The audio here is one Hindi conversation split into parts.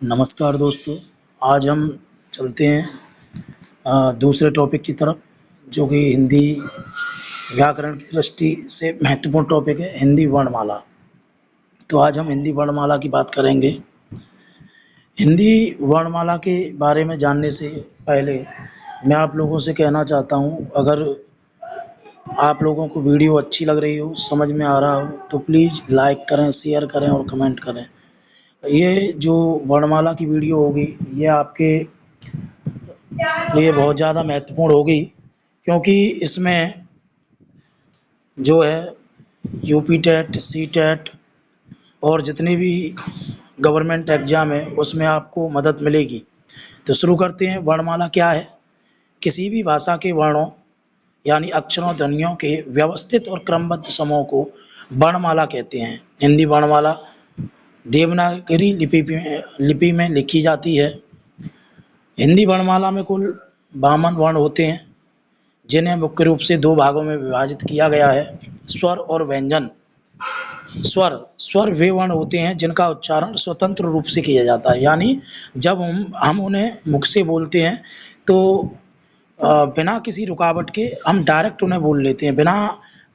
नमस्कार दोस्तों। आज हम चलते हैं दूसरे टॉपिक की तरफ, जो कि हिंदी व्याकरण की दृष्टि से महत्वपूर्ण टॉपिक है, हिंदी वर्णमाला। तो आज हम हिंदी वर्णमाला की बात करेंगे। हिंदी वर्णमाला के बारे में जानने से पहले मैं आप लोगों से कहना चाहता हूँ, अगर आप लोगों को वीडियो अच्छी लग रही हो, समझ में आ रहा हो, तो प्लीज़ लाइक करें, शेयर करें और कमेंट करें। ये जो वर्णमाला की वीडियो होगी, ये आपके लिए बहुत ज़्यादा महत्वपूर्ण होगी, क्योंकि इसमें जो है यूपी टेट, सी टेट और जितनी भी गवर्नमेंट एग्ज़ाम है, उसमें आपको मदद मिलेगी। तो शुरू करते हैं। वर्णमाला क्या है? किसी भी भाषा के वर्णों यानी अक्षरों, ध्वनियों के व्यवस्थित और क्रमबद्ध समूह को वर्णमाला कहते हैं। हिंदी वर्णमाला देवनागरी लिपि में लिखी जाती है। हिंदी वर्णमाला में कुल 52 वर्ण होते हैं, जिन्हें मुख्य रूप से दो भागों में विभाजित किया गया है, स्वर और व्यंजन। स्वर वे वर्ण होते हैं जिनका उच्चारण स्वतंत्र रूप से किया जाता है, यानी जब हम उन्हें मुख से बोलते हैं तो बिना किसी रुकावट के हम डायरेक्ट उन्हें बोल लेते हैं, बिना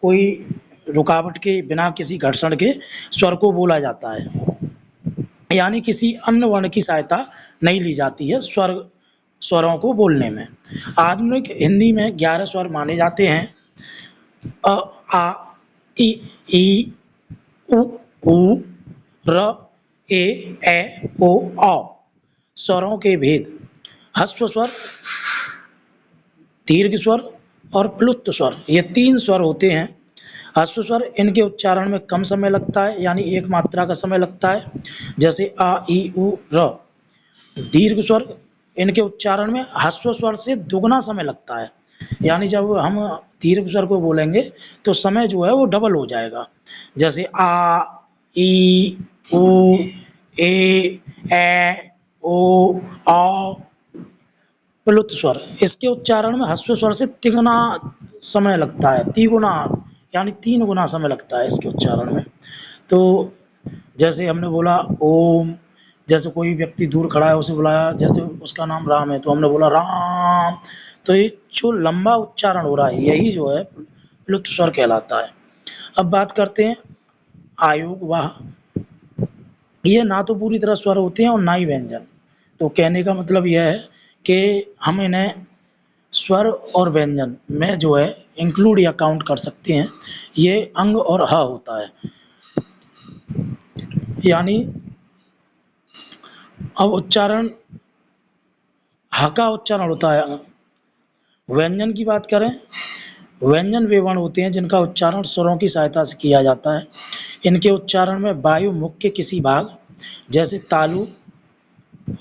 कोई रुकावट के, बिना किसी घर्षण के स्वर को बोला जाता है, यानी किसी अन्य वर्ण की सहायता नहीं ली जाती है स्वरों को बोलने में। आधुनिक हिंदी में 11 स्वर माने जाते हैं। अ, आ, इ, ई, उ, ऊ, र, ए, ओ, औ। स्वरों के भेद: ह्रस्व स्वर, दीर्घ स्वर और प्लुत स्वर, ये 3 स्वर होते हैं। ह्रस्व स्वर, इनके उच्चारण में कम समय लगता है, यानी एक मात्रा का समय लगता है, जैसे आ, ई, उ, र। दीर्घ स्वर, इनके उच्चारण में ह्रस्व स्वर से दुगना समय लगता है, यानी जब हम दीर्घ स्वर को बोलेंगे तो समय जो है वो डबल हो जाएगा, जैसे आ, ई, उ, ए, ओ, औ। प्लुत स्वर, इसके उच्चारण में ह्रस्व स्वर से तिगुना समय लगता है, तिगुना यानी 3 गुना समय लगता है इसके उच्चारण में। तो जैसे हमने बोला ओम, जैसे कोई व्यक्ति दूर खड़ा है, उसे बुलाया, जैसे उसका नाम राम है तो हमने बोला राम, तो ये जो लंबा उच्चारण हो रहा है, यही जो है प्लुत स्वर कहलाता है। अब बात करते हैं आयोग वाह। ये ना तो पूरी तरह स्वर होते हैं और ना ही व्यंजन। तो कहने का मतलब यह है कि हम इन्हें स्वर और व्यंजन में जो है इंक्लूड या काउंट कर सकते हैं। ये अंग और ह होता है, यानी अब उच्चारण ह का उच्चारण होता है। व्यंजन की बात करें, व्यंजन वे वर्ण होते हैं जिनका उच्चारण स्वरों की सहायता से किया जाता है। इनके उच्चारण में वायु मुख के किसी भाग, जैसे तालु,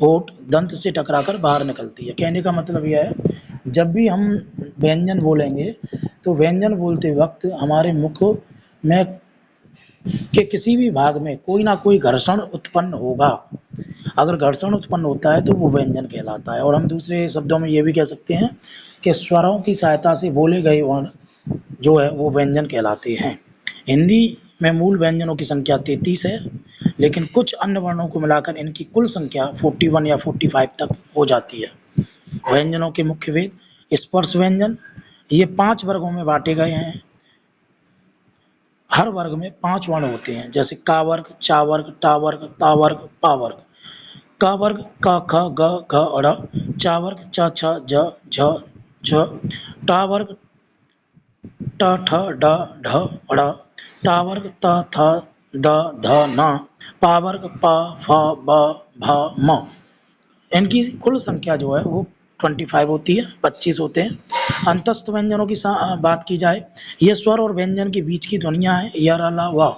होठ, दंत से टकराकर बाहर निकलती है। कहने का मतलब यह है, जब भी हम व्यंजन बोलेंगे तो व्यंजन बोलते वक्त हमारे मुख में के किसी भी भाग में कोई ना कोई घर्षण उत्पन्न होगा। अगर घर्षण उत्पन्न होता है तो वो व्यंजन कहलाता है। और हम दूसरे शब्दों में ये भी कह सकते हैं कि स्वरों की सहायता से बोले गए वर्ण जो है वो व्यंजन कहलाते हैं। हिंदी में मूल व्यंजनों की संख्या 33 है, लेकिन कुछ अन्य वर्णों को मिलाकर इनकी कुल संख्या 41 या 45 तक हो जाती है। व्यंजनों के मुख्य भेद: स्पर्श व्यंजन, ये 5 वर्गों में बांटे गए हैं। हर वर्ग में 5 वर्ण होते हैं, जैसे का वर्ग, चा वर्ग, टा वर्ग, ता वर्ग, पा वर्ग। का वर्ग क, ख, ग, घ, ड़। चा वर्ग च, छ, ज, झ, झ। टा वर्ग ट, ठ, ड, ढ, ड़। ता वर्ग त, थ, द, ध, न। पा वर्ग प, फ, ब, भ, म। इनकी कुल संख्या जो है वो 25 होती है, 25 होते हैं। अंतस्थ व्यंजनों की बात की जाए, ये स्वर और व्यंजन के बीच की ध्वनियाँ हैं, य, र, ल, व।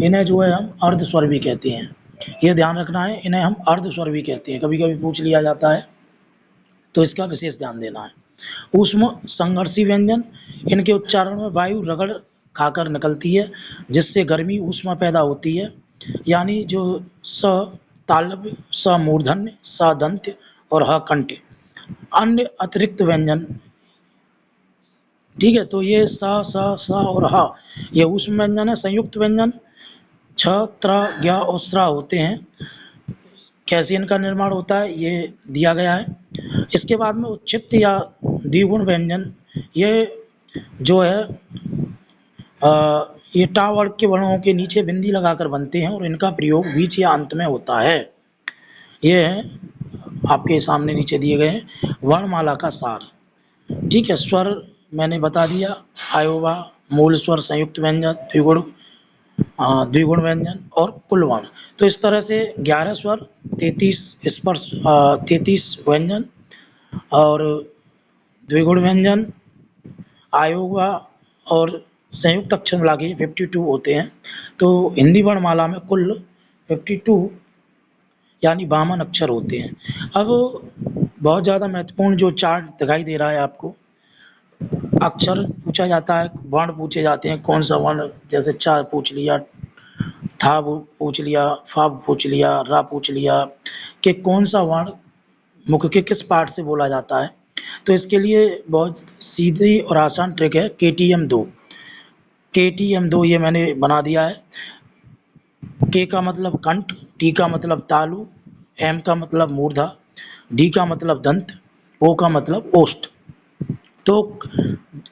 इन्हें जो है हम अर्ध स्वर भी कहते हैं। ये ध्यान रखना है, इन्हें हम अर्ध स्वर भी कहते हैं, कभी कभी पूछ लिया जाता है, तो इसका विशेष ध्यान देना है। ऊष्म संघर्षी व्यंजन, इनके उच्चारण में वायु रगड़ खाकर निकलती है, जिससे गर्मी ऊष्मा पैदा होती है, यानी जो स तालव्य, स मूर्धन्य, स दंत्य और ह कंठ। अन्य अतिरिक्त व्यंजन, ठीक है, तो ये स और ह, ये ऊष्म व्यंजन है। संयुक्त व्यंजन छ, त्र, ज्ञ और स्र होते हैं। कैसे इनका निर्माण होता है ये दिया गया है। इसके बाद में उच्चित या द्विगुण व्यंजन, ये जो है ये टा वर्ग के वर्णों के नीचे बिंदी लगाकर बनते हैं और इनका प्रयोग बीच या अंत में होता है। ये है आपके सामने नीचे दिए गए हैं वर्णमाला का सार। ठीक है, स्वर मैंने बता दिया, आयोवा, मूल स्वर, संयुक्त व्यंजन, द्विगुण व्यंजन और कुल वर्ण। तो इस तरह से 11 स्वर, 33 स्पर्श, 33 व्यंजन और द्विगुण व्यंजन, आयोवा और संयुक्त अक्षर मिला के 52 होते हैं। तो हिंदी वर्णमाला में कुल 52 यानी 52 अक्षर होते हैं। अब बहुत ज़्यादा महत्वपूर्ण जो चार्ट दिखाई दे रहा है आपको, अक्षर पूछा जाता है, वर्ण पूछे जाते हैं, कौन सा वर्ण, जैसे चा पूछ लिया, था वो पूछ लिया, फा पूछ लिया, रा पूछ लिया कि कौन सा वर्ण मुख के किस पार्ट से बोला जाता है। तो इसके लिए बहुत सीधी और आसान ट्रिक है, KTM2। KTM2 ये मैंने बना दिया है। के का मतलब कंठ, टी का मतलब तालु, एम का मतलब मूर्धा, डी का मतलब दंत, ओ का मतलब ओष्ठ। तो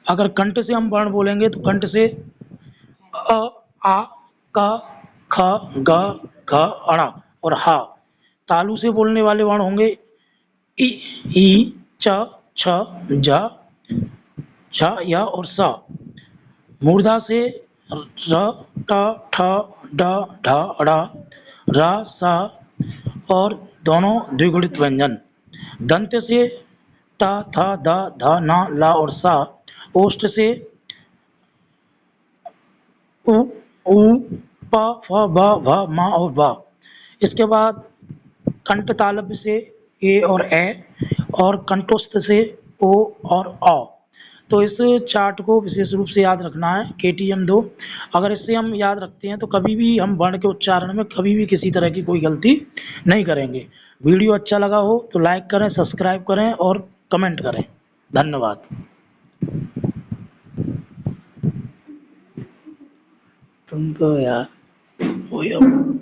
अगर कंठ से हम वर्ण बोलेंगे तो कंठ से अ, आ, क, ख, ग, घ, अण और हा। तालु से बोलने वाले वर्ण होंगे इ, ई, च, छ, ज, झ, य और स। मूर्धा से र, ट, ठ, ड, ढ, ढ़, र, स और दोनों द्विगुणित व्यंजन। दंत से त, थ, द, ध, न, ल और स। ओष्ठ से उ, ऊ, प, फ, ब, भ, म और व। इसके बाद कंठ तालव्य से ए और ए और कंठस्थ से ओ और औ। तो इस चार्ट को विशेष रूप से याद रखना है, KTM2। अगर इससे हम याद रखते हैं तो कभी भी हम वर्ण के उच्चारण में कभी भी किसी तरह की कोई गलती नहीं करेंगे। वीडियो अच्छा लगा हो तो लाइक करें, सब्सक्राइब करें और कमेंट करें। धन्यवाद। तुम तो यार वही अब